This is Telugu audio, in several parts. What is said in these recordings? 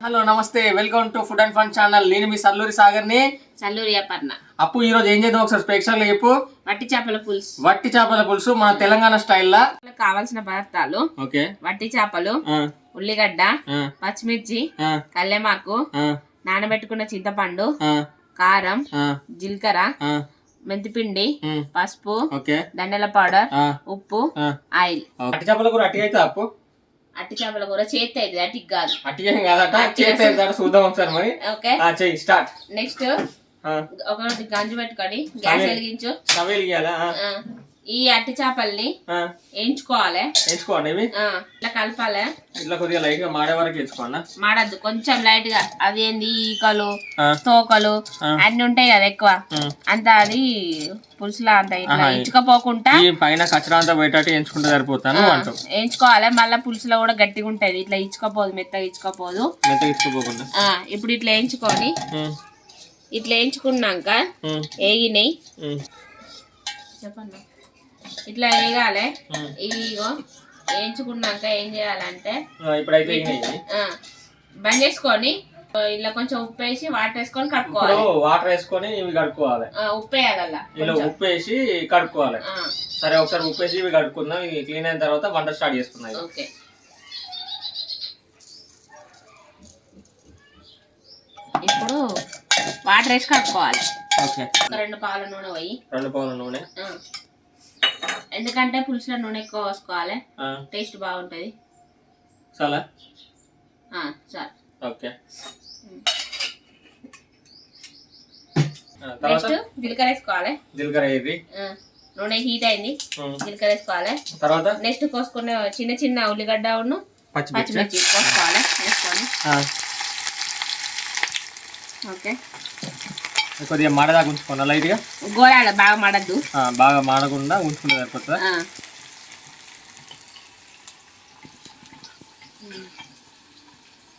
హలో నమస్తే, welcome to food and fun channel. నేను మీ సల్లూరి సాగర్ని. సల్లూరి అపర్ణ. అప్పు ఈ రోజు ఏం చేద్దాం ఒకసారి ప్రేక్షకులకు చెప్పు. వట్టి చేపల పులుసు. వట్టి చేపల పులుసు మన తెలంగాణ స్టైల్లో. కావాల్సిన పదార్థాలు: ఓకే, వట్టి చేపలు, ఉల్లిగడ్డ, పచ్చిమిర్చి, కల్లెమాకు, నానబెట్టుకున్న చింతపండు, కారం, జీలకర్ర, మెంతిపిండి, పసుపు, ధనియాల పౌడర్, ఉప్పు, ఆయిల్. వట్టి చేపల కూర అట్టి అయితే అప్పు. అట్టి చేపల కూర చేతి అయితే అట్టికి కాదు. అట్టి కాదట, చేతి అయితే చూద్దాం ఒకసారి మరి. ఓకే, చెయ్యి స్టార్ట్. నెక్స్ట్ ఒకటి గంజు పెట్టుకొని గ్యాస్ వెలిగించు. ఈ అట్టి చేపల్ని వేయించుకోవాలి. ఇవి ఇట్లా కలపాలి. ఇట్లా కొద్దిగా లైట్ గా మాడే వరకు వేసుకోండి. మాడద్దు, కొంచెం లైట్ గా. అది ఏంది, ఈకలు తోకలు అన్ని ఉంటాయి కదా ఎక్కువ, అంతా అది పులుసులా అంతా ఇట్లా ఇచ్చుకపోకుండా పైన కచ్చరా అంతా బయట వేయించుకుంటే సరిపోతాను వేయించుకోవాలి. మళ్ళీ పులుసులో కూడా గట్టిగా ఉంటది, ఇట్లా ఇచ్చుకపోదు, మెత్తగా ఇచ్చుకపోదు. ఇప్పుడు ఇట్లా వేయించుకొని, ఇట్లా వేయించుకున్నాక వేగినాయి చెప్పండి, ఇట్లా వేగాలి. ఇగో వేయించుకున్నాక ఏం చేయాలంటే బంద్ చేసుకొని ఇలా కొంచెం ఉప్పు వేసి వాటర్ వేసుకొని కడుక్కోవాలి. వాటర్ వేసుకొని ఇవి కడుక్కోవాలి. ఉప్పు వేయాలి, ఇలా ఉప్పు వేసి కడుక్కోవాలి. సరే, ఒకసారి ఉప్పు వేసి ఇవి కడుక్కుందాం. ఇవి క్లీన్ అయిన తర్వాత వంట స్టార్ట్ చేసుకుందాం. ఓకే, ఇప్పుడు వాటర్ వేసి కడుక్కోవాలి. ఓకే, 2 పాల నూనె పోయి. 2 పాల నూనె, ఎందుకంటే పులుసులో నూనె ఎక్కువ పోసుకోవాలి, టేస్ట్ బాగుంటది. చాలా చాలు. ఓకే, నెక్స్ట్ జీలకర్ర వేసుకోవాలి. జీలకర్ర వేసి నూనె హీట్ అయింది, జీలకర్ర వేసుకోవాలి. తర్వాత నెక్స్ట్ కోసుకునే చిన్న చిన్న ఉల్లిగడ్డ పచ్చిమిర్చి కోసుకోవాలి. వేసుకొని ఓకే, కొద్దిగా మాడదాకా ఉంచుకోండి. లైట్ గా గోరాల, బాగా మాడద్దు, బాగా మాడకుండా ఉంచుకుంటే సరిపోతుందా?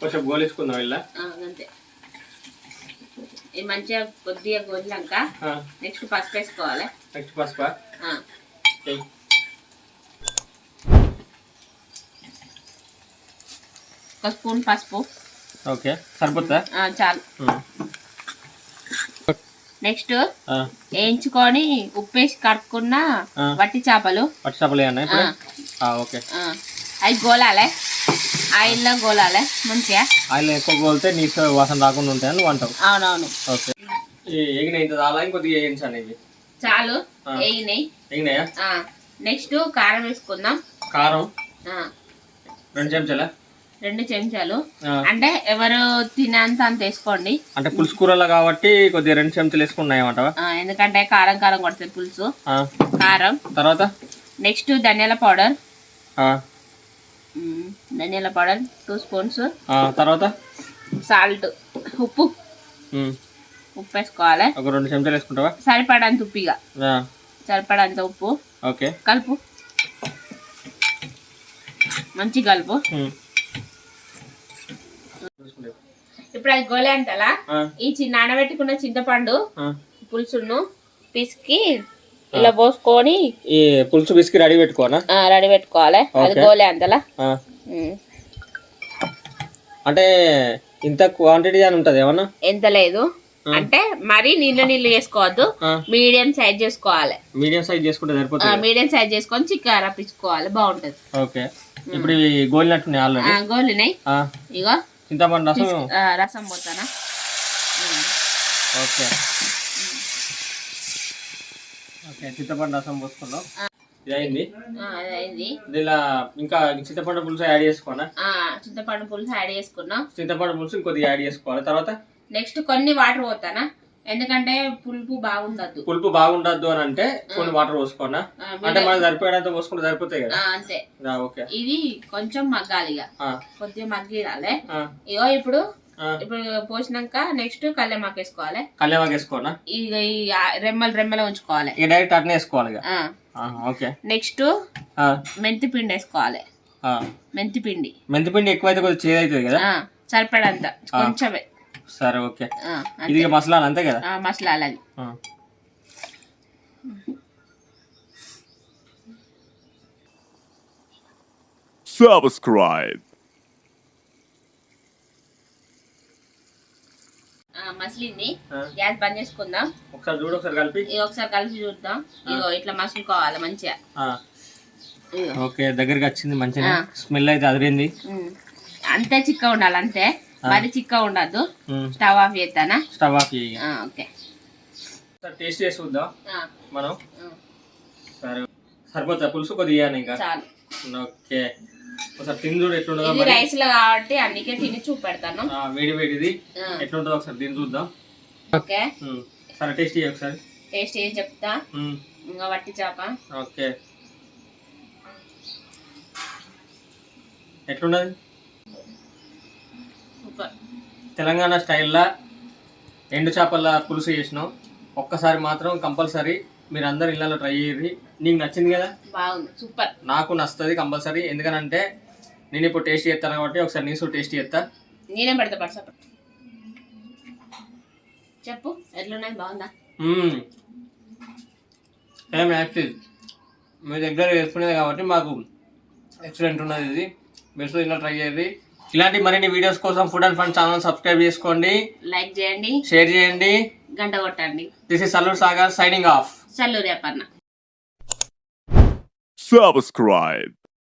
కొంచెం గోలేసుకుందాం ఇలా. అంతే, ఇది మంచిగా కొద్దిగా గోలినాక నెక్స్ట్ పసుపు వేసుకోవాలి. నెక్స్ట్ పసుపు, ఒక స్పూన్ పసుపు. ఓకే, సరిపోతుందా? చాలు. నెక్స్ట్ వేయించుకొని ఉప్పేసి కడుక్కున్న వట్టి చేపలు. ఓకే, అవి గోలాలి, ఆయిల్లో గోలాలి మంచిగా. ఆయిల్ ఎక్కువ గోలితే నీసు వాసన రాకుండా ఉంటాయి నువ్వు అంటావు. అవునవును. ఓకే, ఎగినాయి కొద్దిగా వేయించాను. ఇవి చాలు, ఎగినాయా? నెక్స్ట్ కారం వేసుకుందాం. కారం 2 చెంచాలా? 2 చెంచాలు, అంటే ఎవరు తినేంత అంత వేసుకోండి. అంటే పులుసు కూరలో కాబట్టి కొద్దిగా 2 చెంచాలు వేసుకున్నాయమంటావా? ఎందుకంటే కారం కారం కొడుతుంది పులుసు. కారం తర్వాత నెక్స్ట్ ధనియాల పౌడర్. ధనియాల పౌడర్ 2 స్పూన్స్. తర్వాత సాల్ట్, ఉప్పు వేసుకోవాలి. ఒక 2 చెంచాలు వేసుకుంటావా? సరిపడంత ఉప్పు, ఇక సరిపడంత ఉప్పు. ఓకే, కలుపు, మంచి కలుపు. ఇప్పుడు అది గోలే అంటలా ఈ నానబెట్టుకున్న చింతపండు పులుసును పిసికి ఇలా పోసుకొని ఈ పులుసు పిసికి రెడీ పెట్టుకోవాలి. అది గోలే అంతలా. అంటే ఇంత క్వాంటిటీ అని ఉంటది ఏమన్నా? ఎంత లేదు, అంటే మరీ నీళ్ళు చేసుకోవద్దు, మీడియం సైజ్ చేసుకోవాలి. మీడియం సైజ్ చేసుకుంటే సరిపోతుంది. మీడియం సైజ్ చేసుకొని చికెన్ రప్పించుకోవాలి, బాగుంటది. ఓకే, ఇప్పుడు గోలినట్టున్నాయి ఆల్రెడీ. గోలినాయి. ఇగో చింతపండు రసం పోతానా? ఓకే, చింతపండు రసం పోసుకున్నాం. ఇది అయింది. ఇలా ఇంకా చింతపండు పులుసు యాడ్ చేసుకోనా? చింతపండు పులుసు యాడ్ చేసుకున్నాం. చింతపండు పులుసు ఇంకొద్దిగా యాడ్ చేసుకోవాలి. తర్వాత నెక్స్ట్ కొన్ని వాటర్ పోతానా, ఎందుకంటే పులుపు బాగుండద్దు అని అంటే కొన్ని వాటర్ పోసుకోనా? అంటే మనకు సరిపోయేంత పోసుకుంటే సరిపోతాయి కదా? అంతే. ఓకే, ఇది కొంచెం మగ్గాలి, కొద్దిగా మగ్గిరాలే. ఇగో ఇప్పుడు పోసినాక నెక్స్ట్ కల్లెమాకు వేసుకోవాలి. కల్లెమాకు వేసుకోనా? ఇక రెమ్మలు ఉంచుకోవాలి, డైరెక్ట్ అట్నే వేసుకోవాలి. ఓకే, నెక్స్ట్ మెంతిపిండి వేసుకోవాలి. మెంతిపిండి ఎక్కువైతే కొద్దిగా చేదు అవుతుంది కదా? సరిపడంత కొంచెమే. సరే, ఓకే. ఇది మసాలా అంతే కదా? మసాలా అది. Subscribe. మసిలింది. గ్యాస్ బంద్ చేసుకుందాం. ఒకసారి చూడు, ఒకసారి కలిపి ఒకసారి కలిపి చూద్దాం. ఇగో ఇట్లా మసులుకోవాలి మంచిగా. ఓకే, దగ్గరికి వచ్చింది మంచిగా. స్మెల్ అయితే అదిరింది. అంతే చిక్క ఉండాలి, అంతే మరి చిక్క ఉండద్దు. స్టవ్ ఆఫ్ చేస్తానా? స్టవ్ ఆఫ్ చేయి. ఓకే, టేస్ట్ చేసి చూద్దాం మనం. సరే, సరిపోతా పులుసు కొద్దిగా ఇంకా చాలు. ఓకే, ఒకసారి తిని చూడు ఎట్లుంటుందో. ఇది రైస్ లో కాబట్టి అందుకే తిని చూపెడతాను. వేడి వేడిది ఎట్లుంటుందో ఒకసారి తిని చూద్దాం. ఓకే, సరే టేస్ట్ చేయి ఒకసారి. టేస్ట్ చేసి చెప్తా. ఇంకా వట్టి చేప. ఓకే, ఎట్లున్నది? సూపర్. తెలంగాణ స్టైల్లో ఎండు చేపల పులుసు చేసినాం. ఒక్కసారి మాత్రం కంపల్సరీ మీరు అందరు ఇళ్ళలో ట్రై చేయరు. నీకు నచ్చింది కదా? బాగుంది, సూపర్. నాకు నచ్చుతుంది కంపల్సరీ. ఎందుకనంటే నేను ఇప్పుడు టేస్ట్ చేస్తాను కాబట్టి ఒకసారి నీసు టేస్ట్ చేస్తా. నేనే పెడతా పర్స. చెప్పు ఎట్లున్నది, బాగుందా? ఏం యాక్చువల్ మీ దగ్గర వేసుకునేది కాబట్టి మాకు ఎక్సలెంట్ ఉన్నది. ఇది మీరు ఇలా ట్రై చేయండి. ఇలాంటి మరిన్ని వీడియోస్ కోసం food and fun channel subscribe చేసుకోండి, లైక్ చేయండి, షేర్ చేయండి, గంట కొట్టండి. This is Salluru Sagar signing off. Salluru Aparna. Subscribe.